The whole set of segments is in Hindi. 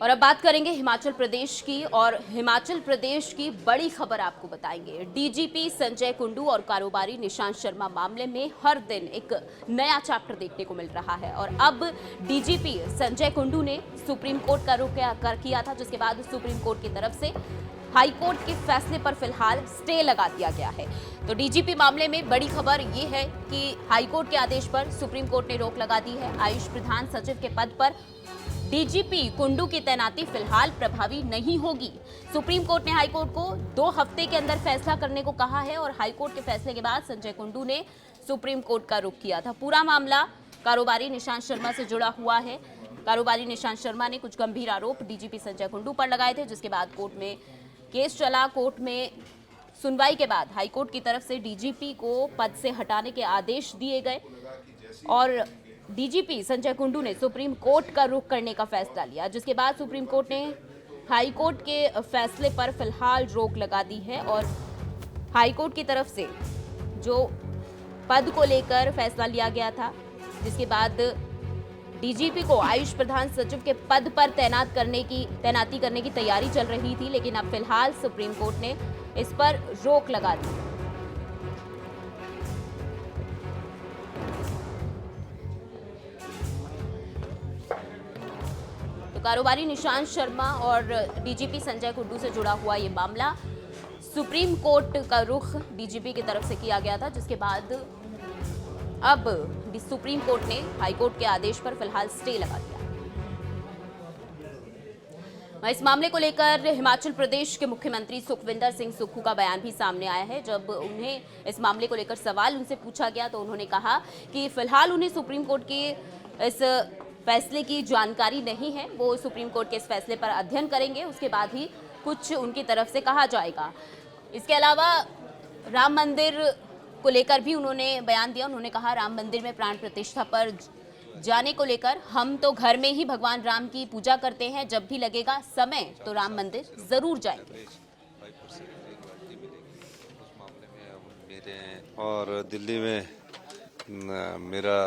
और अब बात करेंगे हिमाचल प्रदेश की, और हिमाचल प्रदेश की बड़ी खबर आपको बताएंगे। डीजीपी संजय कुंडू और कारोबारी निशांत शर्मा मामले में हर दिन एक नया चैप्टर देखने को मिल रहा है। और अब डीजीपी संजय कुंडू ने सुप्रीम कोर्ट का रुख किया था, जिसके बाद सुप्रीम कोर्ट की तरफ से हाई कोर्ट के फैसले पर फिलहाल स्टे लगा दिया गया है। तो डीजीपी मामले में बड़ी खबर ये है कि हाई कोर्ट के आदेश पर सुप्रीम कोर्ट ने रोक लगा दी है। आयुष प्रधान सचिव के पद पर डीजीपी कुंडू की तैनाती फिलहाल प्रभावी नहीं होगी। सुप्रीम कोर्ट ने हाई कोर्ट को 2 हफ्ते के अंदर फैसला करने को कहा है, और हाई कोर्ट के फैसले के बाद संजय कुंडू ने सुप्रीम कोर्ट का रुख किया था। पूरा मामला कारोबारी निशांत शर्मा से जुड़ा हुआ है। कारोबारी निशांत शर्मा ने कुछ गंभीर आरोप डीजीपी संजय कुंडू पर लगाए थे, जिसके बाद कोर्ट में केस चला। कोर्ट में सुनवाई के बाद हाईकोर्ट की तरफ से डीजीपी को पद से हटाने के आदेश दिए गए, और डीजीपी संजय कुंडू ने सुप्रीम कोर्ट का रुख करने का फैसला लिया, जिसके बाद सुप्रीम कोर्ट ने हाई कोर्ट के फैसले पर फिलहाल रोक लगा दी है। और हाई कोर्ट की तरफ से जो पद को लेकर फैसला लिया गया था, जिसके बाद डीजीपी को आयुष प्रधान सचिव के पद पर तैनाती करने की तैयारी चल रही थी, लेकिन अब फिलहाल सुप्रीम कोर्ट ने इस पर रोक लगा दी। तो कारोबारी निशांत शर्मा और डीजीपी संजय कुंडू से जुड़ा हुआ ये मामला सुप्रीम कोर्ट का रुख डीजीपी की तरफ से किया गया था, जिसके बाद अब सुप्रीम कोर्ट ने हाईकोर्ट के आदेश पर फिलहाल स्टे लगा दिया। इस मामले को लेकर हिमाचल प्रदेश के मुख्यमंत्री सुखविंदर सिंह सुक्खू का बयान भी सामने आया है। जब उन्हें इस मामले को लेकर सवाल उनसे पूछा गया, तो उन्होंने कहा कि फिलहाल उन्हें सुप्रीम कोर्ट के इस फैसले की जानकारी नहीं है। वो सुप्रीम कोर्ट के इस फैसले पर अध्ययन करेंगे, उसके बाद ही कुछ उनकी तरफ से कहा जाएगा। इसके अलावा राम मंदिर को लेकर भी उन्होंने बयान दिया। उन्होंने कहा, राम मंदिर में प्राण प्रतिष्ठा पर जाने को लेकर हम तो घर में ही भगवान राम की पूजा करते हैं, जब भी लगेगा समय तो राम मंदिर जरूर जाएंगे। और दिल्ली में मेरा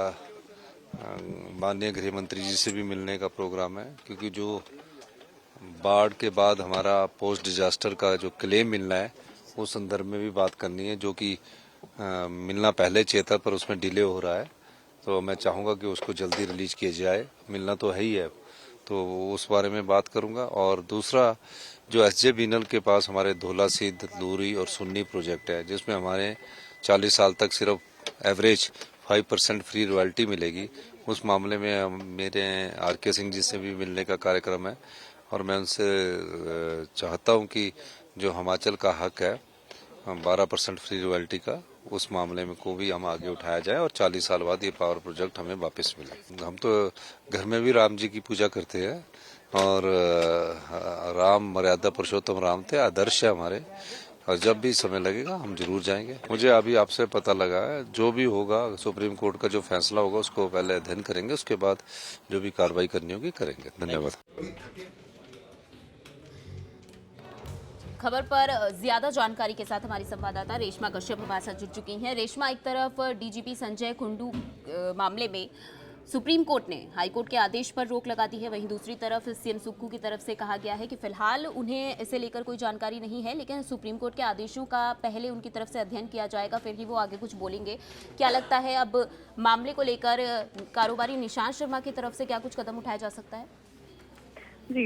माननीय गृह मंत्री जी से भी मिलने का प्रोग्राम है, क्योंकि जो बाढ़ के बाद हमारा पोस्ट डिजास्टर का जो क्लेम मिलना है, उस संदर्भ में भी बात करनी है, जो कि मिलना पहले चेता पर उसमें डिले हो रहा है। तो मैं चाहूँगा कि उसको जल्दी रिलीज किया जाए। मिलना तो है ही है, तो उस बारे में बात करूँगा। और दूसरा, जो एसजे बीनल के पास हमारे धोला सिद्ध, लूरी और सुन्नी प्रोजेक्ट है, जिसमें हमारे 40 साल तक सिर्फ एवरेज 5% फ्री रॉयल्टी मिलेगी, उस मामले में मेरे आर.के. सिंह जी से भी मिलने का कार्यक्रम है। और मैं उनसे चाहता हूँ कि जो हिमाचल का हक है 12% फ्री रॉयल्टी का, उस मामले में को भी हम आगे उठाया जाए और 40 साल बाद ये पावर प्रोजेक्ट हमें वापस मिले। हम तो घर में भी राम जी की पूजा करते हैं, और राम मर्यादा पुरुषोत्तम राम थे, आदर्श है हमारे। और जब भी समय लगेगा हम जरूर जाएंगे। मुझे अभी आपसे पता लगा है, जो भी होगा सुप्रीम कोर्ट का जो फैसला होगा उसको पहले अध्ययन करेंगे, उसके बाद जो भी कार्रवाई करनी होगी करेंगे। धन्यवाद। खबर पर ज्यादा जानकारी के साथ हमारी संवाददाता रेशमा कश्यप हमारे साथ जुड़ चुकी हैं। रेशमा, एक तरफ डीजीपी संजय कुंडू मामले में सुप्रीम कोर्ट ने हाईकोर्ट के आदेश पर रोक लगा दी है, वहीं दूसरी तरफ सीएम सुक्खू की तरफ से कहा गया है कि फिलहाल उन्हें इसे लेकर कोई जानकारी नहीं है, लेकिन सुप्रीम कोर्ट के आदेशों का पहले उनकी तरफ से अध्ययन किया जाएगा, फिर ही वो आगे कुछ बोलेंगे। क्या लगता है, अब मामले को लेकर कारोबारी निशांत शर्मा की तरफ से क्या कुछ कदम उठाया जा सकता है? जी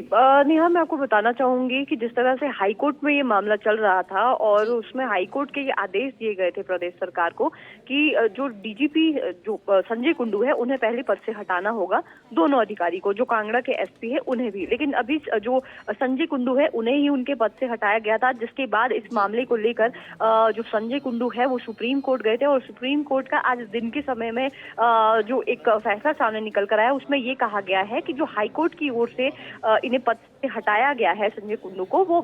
नेहा, मैं आपको बताना चाहूंगी कि जिस तरह से हाईकोर्ट में ये मामला चल रहा था, और उसमें हाईकोर्ट के ये आदेश दिए गए थे प्रदेश सरकार को कि जो डीजीपी जो संजय कुंडू है, उन्हें पहले पद से हटाना होगा, दोनों अधिकारी को, जो कांगड़ा के एसपी है उन्हें भी। लेकिन अभी जो संजय कुंडू है उन्हें ही उनके पद से हटाया गया था, जिसके बाद इस मामले को लेकर जो संजय कुंडू है वो सुप्रीम कोर्ट गए थे, और सुप्रीम कोर्ट का आज दिन के समय में जो एक फैसला सामने निकल कर आया, उसमें ये कहा गया है कि जो हाईकोर्ट की ओर से इन्हें पद से हटाया गया है संजय कुंडू को, वो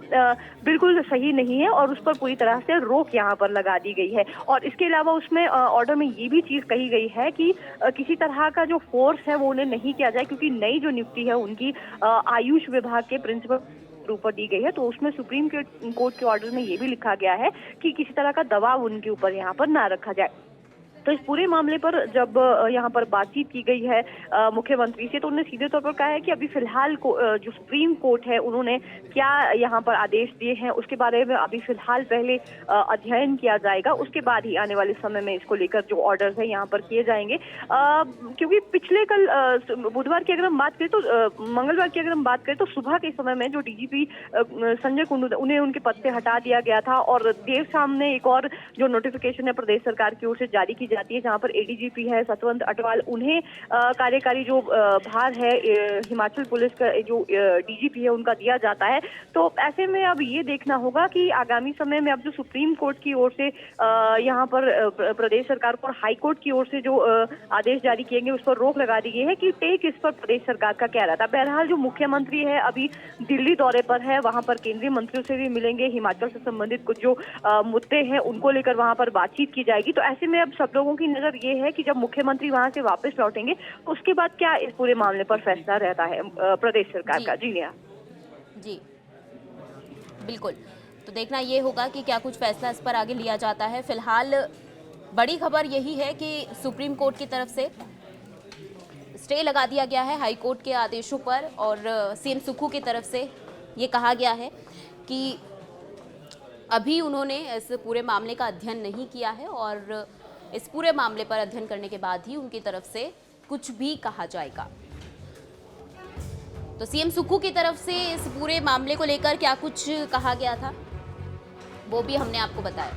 बिल्कुल सही नहीं है, और उस पर पूरी तरह से रोक यहाँ पर लगा दी गई है। और इसके अलावा उसमें ऑर्डर में ये भी चीज कही गई है कि किसी तरह का जो फोर्स है वो उन्हें नहीं किया जाए, क्योंकि नई जो नियुक्ति है उनकी आयुष विभाग के प्रिंसिपल ऊपर दी गई है। तो उसमें सुप्रीम कोर्ट के ऑर्डर में ये भी लिखा गया है कि किसी तरह का दबाव उनके ऊपर यहाँ पर ना रखा जाए। तो इस पूरे मामले पर जब यहाँ पर बातचीत की गई है मुख्यमंत्री से, तो उन्होंने सीधे तौर पर कहा है कि अभी फिलहाल जो सुप्रीम कोर्ट है उन्होंने क्या यहाँ पर आदेश दिए हैं उसके बारे में अभी फिलहाल पहले अध्ययन किया जाएगा, उसके बाद ही आने वाले समय में इसको लेकर जो ऑर्डर्स है यहाँ पर किए जाएंगे। क्योंकि पिछले कल बुधवार की अगर हम बात करें तो मंगलवार की अगर हम बात करें तो सुबह के समय में जो डीजीपी संजय कुंडू उन्हें उनके पद से हटा दिया गया था और देर शाम ने एक और जो नोटिफिकेशन है प्रदेश सरकार की ओर से जारी की जाती है, जहां पर एडीजीपी है सतवंत अटवाल, उन्हें कार्यकारी जो भार है हिमाचल पुलिस का जो डीजीपी है उनका दिया जाता है। तो ऐसे में अब ये देखना होगा कि आगामी समय में अब जो सुप्रीम कोर्ट की ओर से यहाँ पर प्रदेश सरकार को और हाई कोर्ट की ओर से जो आदेश जारी किए गए उस पर रोक लगा दी गई है कि टेक इस पर प्रदेश सरकार का क्या रहता है। बहरहाल जो मुख्यमंत्री है अभी दिल्ली दौरे पर है, वहां पर केंद्रीय मंत्रियों से भी मिलेंगे, हिमाचल से संबंधित कुछ जो मुद्दे हैं उनको लेकर वहां पर बातचीत की जाएगी। तो ऐसे में अब सब लोगों की नजर ये है कि जब मुख्यमंत्री वहां से वापस लौटेंगे तो उसके बाद क्या इस पूरे मामले पर फैसला रहता है प्रदेश सरकार का। जी नेहा जी बिल्कुल, तो देखना ये होगा कि क्या कुछ फैसला इस पर आगे लिया जाता है। फिलहाल बड़ी खबर यही है कि सुप्रीम कोर्ट की तरफ से स्टे लगा दिया गया है हाई कोर्ट के आदेशों पर और सीएम सुक्खू की तरफ से ये कहा गया है कि अभी उन्होंने इस पूरे मामले का अध्ययन नहीं किया है और इस पूरे मामले पर अध्ययन करने के बाद ही उनकी तरफ से कुछ भी कहा जाएगा। तो सीएम सुक्खू की तरफ से इस पूरे मामले को लेकर क्या कुछ कहा गया था वो भी हमने आपको बताया।